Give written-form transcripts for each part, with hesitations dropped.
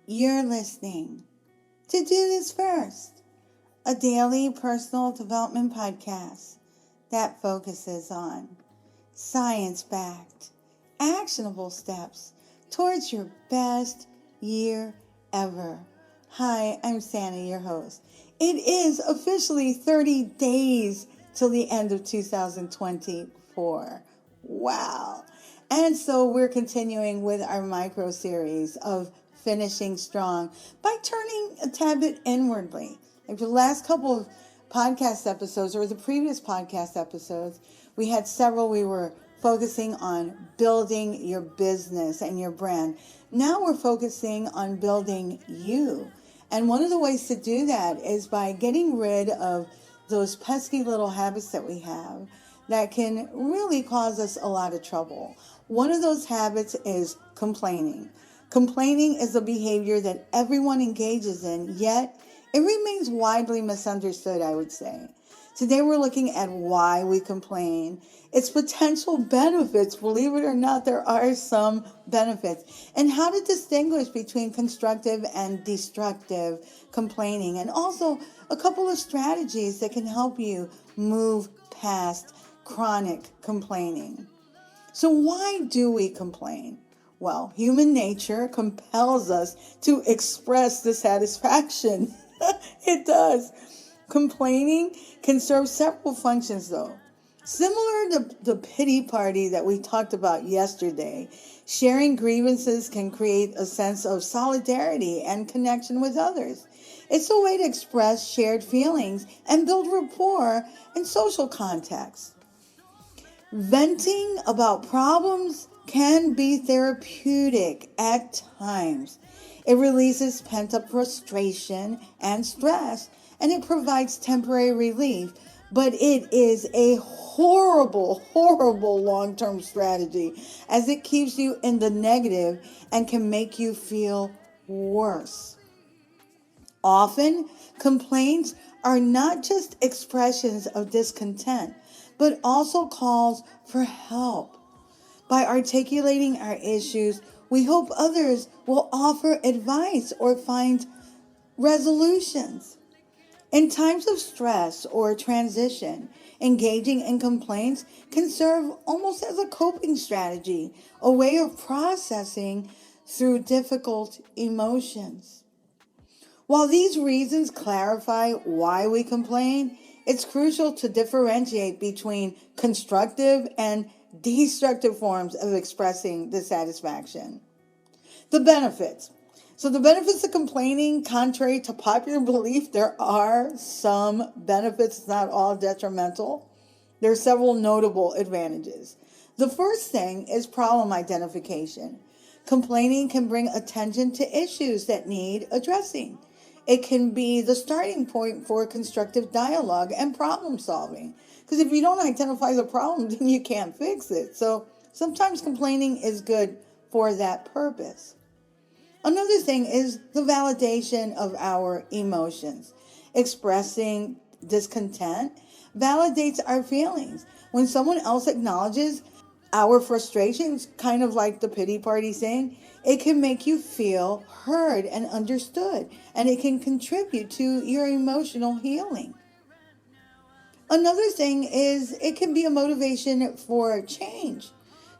You're listening to Do This First, a daily personal development podcast that focuses on science-backed, actionable steps towards your best year ever. Hi, I'm Sandy, your host. It is officially 30 days till the end of 2024. Wow. And so we're continuing with our micro series of finishing strong by turning a tad bit inwardly. Like the last couple of podcast episodes, or the previous podcast episodes, we had several. We were focusing on building your business and your brand. Now we're focusing on building you. And one of the ways to do that is by getting rid of those pesky little habits that we have that can really cause us a lot of trouble. One of those habits is complaining. Complaining is a behavior that everyone engages in, yet it remains widely misunderstood, I would say. Today we're looking at why we complain, its potential benefits. Believe it or not, there are some benefits, and how to distinguish between constructive and destructive complaining, and also a couple of strategies that can help you move past chronic complaining. So why do we complain? Well, human nature compels us to express dissatisfaction. It does. Complaining can serve several functions, though. Similar to the pity party that we talked about yesterday, sharing grievances can create a sense of solidarity and connection with others. It's a way to express shared feelings and build rapport and social context. Venting about problems can be therapeutic at times. It releases pent-up frustration and stress, and it provides temporary relief, but it is a horrible long-term strategy, as it keeps you in the negative and can make you feel worse. Often, complaints are not just expressions of discontent, but also calls for help. By articulating our issues, we hope others will offer advice or find resolutions. In times of stress or transition, engaging in complaints can serve almost as a coping strategy, a way of processing through difficult emotions. While these reasons clarify why we complain, it's crucial to differentiate between constructive and destructive forms of expressing dissatisfaction. The benefits. So the benefits of complaining, contrary to popular belief, there are some benefits. It's not all detrimental. There are several notable advantages. The first thing is problem identification. Complaining can bring attention to issues that need addressing. It can be the starting point for constructive dialogue and problem solving. Because if you don't identify the problem, then you can't fix it. So sometimes complaining is good for that purpose. Another thing is the validation of our emotions. Expressing discontent validates our feelings. When someone else acknowledges our frustrations, kind of like the pity party saying, it can make you feel heard and understood, and it can contribute to your emotional healing. Another thing is it can be a motivation for change.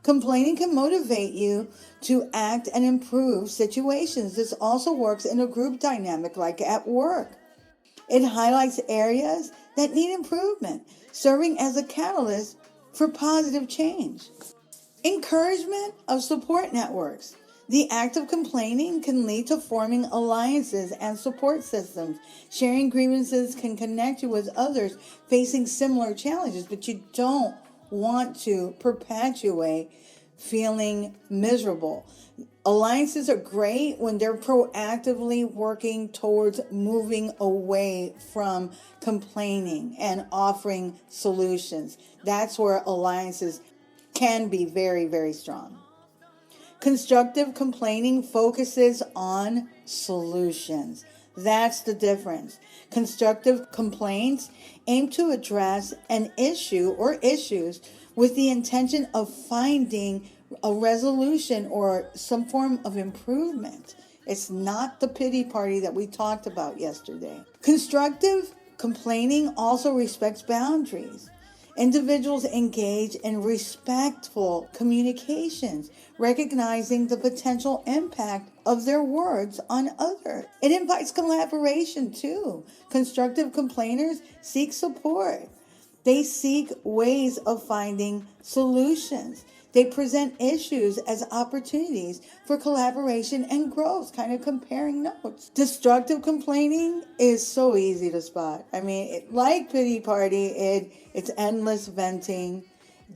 Complaining can motivate you to act and improve situations. This also works in a group dynamic like at work. It highlights areas that need improvement, serving as a catalyst for positive change. Encouragement of support networks. The act of complaining can lead to forming alliances and support systems. Sharing grievances can connect you with others facing similar challenges, but you don't want to perpetuate feeling miserable. Alliances are great when they're proactively working towards moving away from complaining and offering solutions. That's where alliances can be very, very strong. Constructive complaining focuses on solutions. That's the difference. Constructive complaints aim to address an issue or issues with the intention of finding a resolution or some form of improvement It's not the pity party that we talked about yesterday. Constructive complaining also respects boundaries. Individuals engage in respectful communications, recognizing the potential impact of their words on others. It invites collaboration too. Constructive complainers seek support. They seek ways of finding solutions. They present issues as opportunities for collaboration and growth, kind of comparing notes. Destructive complaining is so easy to spot. I mean, like pity party, it's endless venting.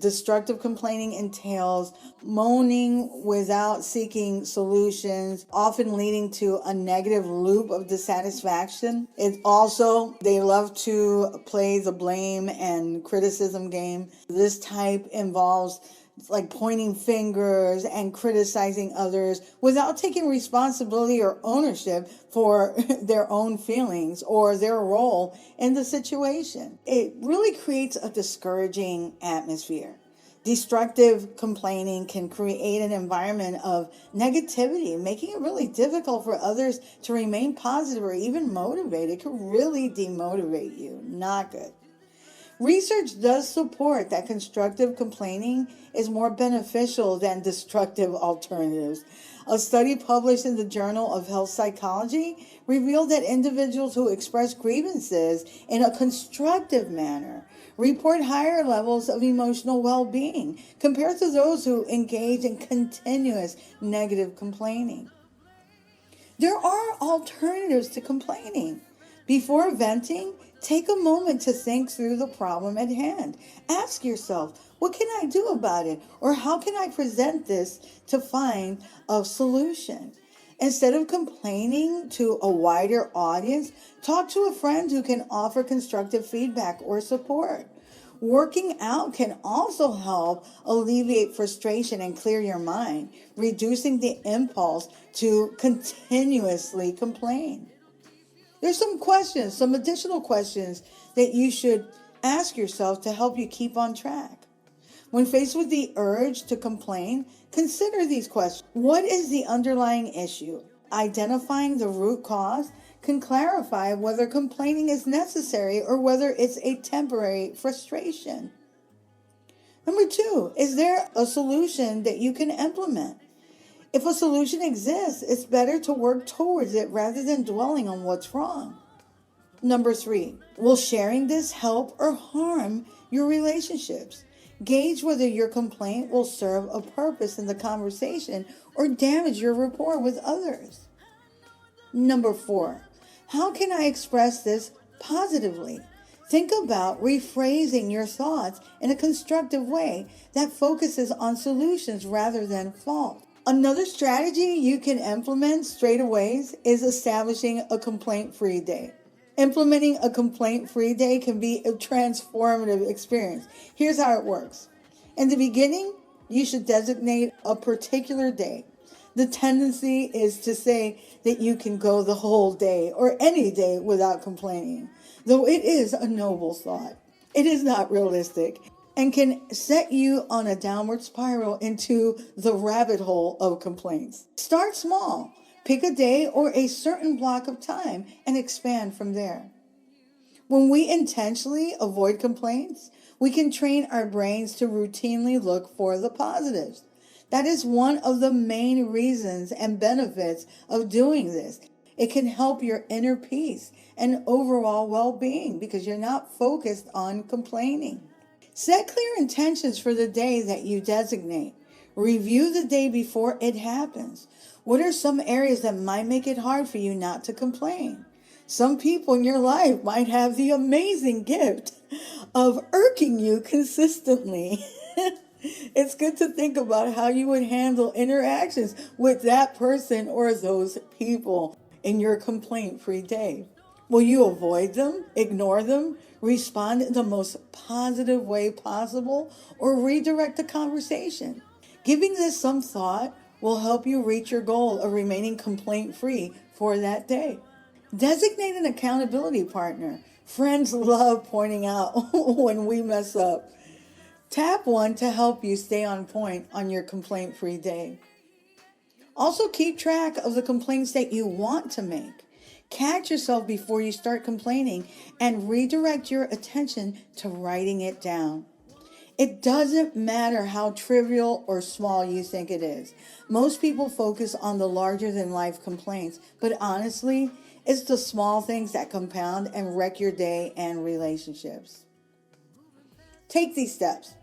Destructive complaining entails moaning without seeking solutions, often leading to a negative loop of dissatisfaction. It also, they love to play the blame and criticism game. This type involves like pointing fingers and criticizing others without taking responsibility or ownership for their own feelings or their role in the situation. It really creates a discouraging atmosphere. Destructive complaining can create an environment of negativity, making it really difficult for others to remain positive or even motivated. It can really demotivate you. Not good. Research does support that constructive complaining is more beneficial than destructive alternatives. A study published in the Journal of Health Psychology revealed that individuals who express grievances in a constructive manner report higher levels of emotional well-being compared to those who engage in continuous negative complaining. There are alternatives to complaining. Before venting, take a moment to think through the problem at hand. Ask yourself, what can I do about it? Or how can I present this to find a solution? Instead of complaining to a wider audience, talk to a friend who can offer constructive feedback or support. Working out can also help alleviate frustration and clear your mind, reducing the impulse to continuously complain. There's some additional questions that you should ask yourself to help you keep on track. When faced with the urge to complain, consider these questions. What is the underlying issue? Identifying the root cause can clarify whether complaining is necessary or whether it's a temporary frustration. Number 2, is there a solution that you can implement? If a solution exists, it's better to work towards it rather than dwelling on what's wrong. Number 3, will sharing this help or harm your relationships? Gauge whether your complaint will serve a purpose in the conversation or damage your rapport with others. Number 4, how can I express this positively? Think about rephrasing your thoughts in a constructive way that focuses on solutions rather than fault. Another strategy you can implement straight away is establishing a complaint-free day. Implementing a complaint-free day can be a transformative experience. Here's how it works. In the beginning, you should designate a particular day. The tendency is to say that you can go the whole day or any day without complaining, though it is a noble thought. It is not realistic and can set you on a downward spiral into the rabbit hole of complaints. Start small. Pick a day or a certain block of time and expand from there. When we intentionally avoid complaints, we can train our brains to routinely look for the positives. That is one of the main reasons and benefits of doing this. It can help your inner peace and overall well-being because you're not focused on complaining. Set clear intentions for the day that you designate. Review the day before it happens. What are some areas that might make it hard for you not to complain? Some people in your life might have the amazing gift of irking you consistently. It's good to think about how you would handle interactions with that person or those people in your complaint-free day. Will you avoid them, ignore them, respond in the most positive way possible, or redirect the conversation? Giving this some thought will help you reach your goal of remaining complaint-free for that day. Designate an accountability partner. Friends love pointing out when we mess up. Tap one to help you stay on point on your complaint-free day. Also, keep track of the complaints that you want to make. Catch yourself before you start complaining and redirect your attention to writing it down. It doesn't matter how trivial or small you think it is. Most people focus on the larger than life complaints, but honestly, it's the small things that compound and wreck your day and relationships. Take these steps.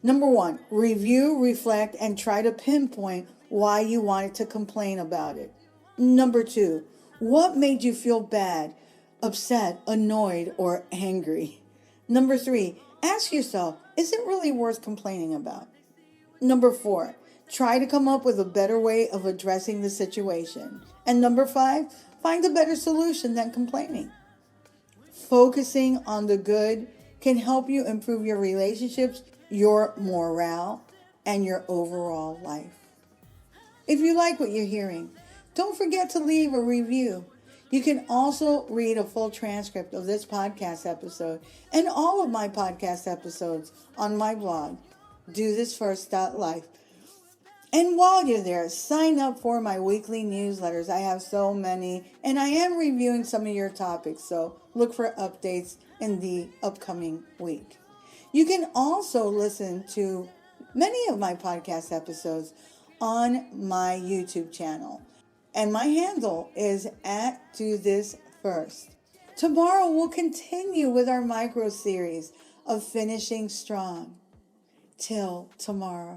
Number 1, review, reflect, and try to pinpoint why you wanted to complain about it. Number 2, what made you feel bad, upset, annoyed, or angry? Number 3, ask yourself, is it really worth complaining about? Number 4, try to come up with a better way of addressing the situation. And number 5, find a better solution than complaining. Focusing on the good can help you improve your relationships, your morale, and your overall life. If you like what you're hearing, don't forget to leave a review. You can also read a full transcript of this podcast episode and all of my podcast episodes on my blog, dothisfirst.life. And while you're there, sign up for my weekly newsletters. I have so many, and I am reviewing some of your topics, so look for updates in the upcoming week. You can also listen to many of my podcast episodes on my YouTube channel. And my handle is @DoThisFirst. Tomorrow we'll continue with our micro series of finishing strong. Till tomorrow.